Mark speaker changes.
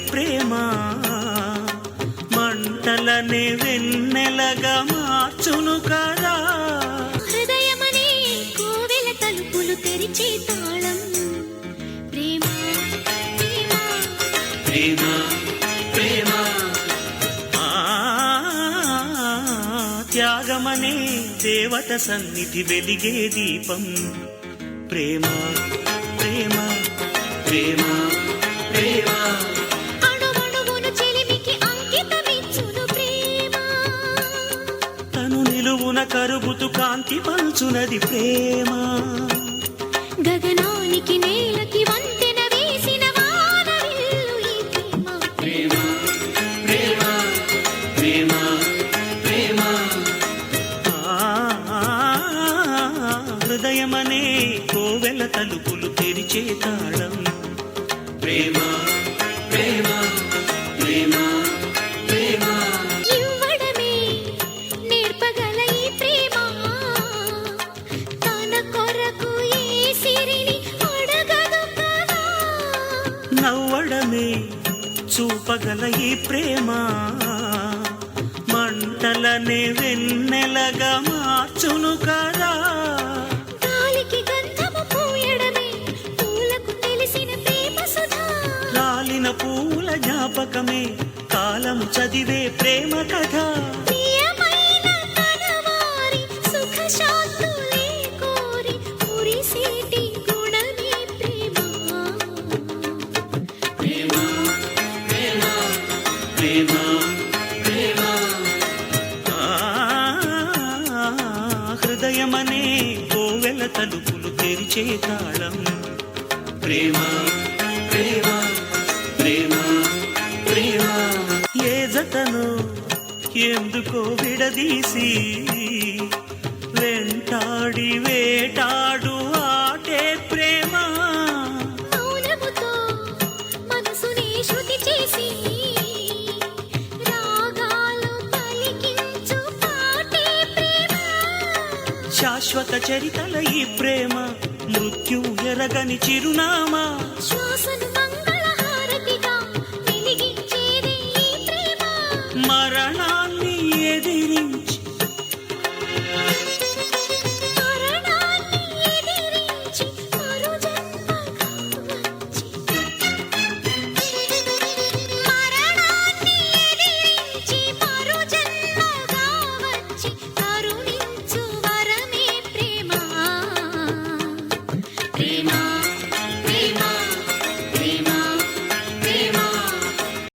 Speaker 1: ప్రేమ మంటలనే వెన్నెలగా మార్చును కదా.
Speaker 2: హృదయమనే కోవెల తలుపులు తెరిచే తాళం ప్రేమ ప్రేమ
Speaker 1: ప్రేమ ప్రేమ. త్యాగమనే దేవత సన్నిధి వెలిగే దీపం ప్రేమ ప్రేమ ప్రేమ ప్రేమ.
Speaker 2: అణువణువును చెలిమికి అంకితమిచ్చును ప్రేమ.
Speaker 1: తను నిలువున కరుగుతు కాంతి పంచునది ప్రేమ.
Speaker 2: గగనానికి నేలకి వంతెన వేసిన వానవిల్లు ఈ ప్రేమ.
Speaker 1: ప్రేమ ప్రేమ ప్రేమ ప్రేమ. హృదయమనే కోవెల తలుపులు తెరిచే తాళం ప్రేమ ప్రేమ ప్రేమ ప్రేమ.
Speaker 2: ఇవ్వడమే నేర్పగల ఈ ప్రేమ. తన కొరకు ఏ సిరిని అడగదు కదా.
Speaker 1: నవ్వడమే చూపగల ఈ ప్రేమ మంటలనే వెన్నెలగా మార్చును కదా.
Speaker 2: గాలికి గంధము పూయడమే పూలకు తెలిసిన ప్రేమ సుధా.
Speaker 1: రాలిన పూల జ్ఞాపకమే కాలము చదివే ప్రేమ కథ.
Speaker 2: ప్రియమైన తనవారి సుఖ శాంతులే కోరి మురిసేటి గుణమే ప్రేమ.
Speaker 1: ప్రేమ ప్రేమ ప్రేమ ప్రేమ. హృదయమనే కోవెల తలుపులు తెరిచే తాళం ప్రేమ ప్రేమ ప్రేమ ప్రేమ. ఏ జతను ఎందుకో విడదీసి వెంటాడి వేటాడు ఆటే ప్రేమ.
Speaker 2: మౌనముతో మనసుని శృతి చేసి రాగాలు పలికించు పాటే ప్రేమ.
Speaker 1: శాశ్వత చరితల ఈ ప్రేమ మృత్యు ఎరగని చిరునామా.
Speaker 2: శ్వాసను మంగళహారతిగా వెలిగించేదే ఈ ప్రేమ.
Speaker 1: మరణాన్ని ఎదిరించి
Speaker 2: మరణాన్ని ఎదిరించి మరో జన్మగా వచ్చి. మరణాన్ని ఎదిరించి మరో జన్మగా వచ్చి